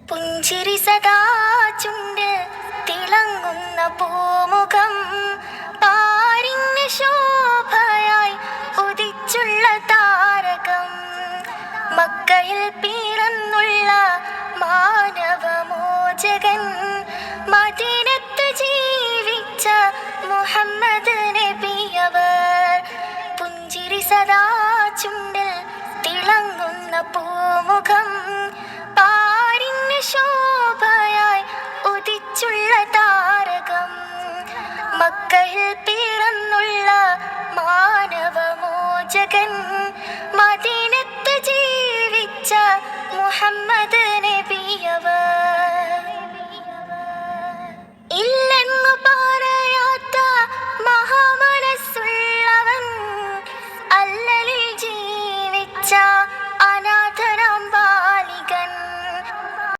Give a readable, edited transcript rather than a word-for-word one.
പുഞ്ചിരി സദാ ചുണ്ടിൽ തിളങ്ങുന്ന പൂമുഖം, പാരിന് ശോഭയായി ഉദിച്ചുള്ള താരകം, മക്കയിൽ പിറന്നുള്ള മാനവമോചകൻ, മദീനത്ത് ജീവിച്ച മുഹമ്മദ് നബിയവർ. പുഞ്ചിരി സദാ ചുണ്ടിൽ തിളങ്ങുന്ന പൂമുഖം, പാരിന് ശോഭയായി ഉദിച്ചുള്ള താരകം, മക്കയിൽ പിറന്നുള്ള മാനവമോചകൻ.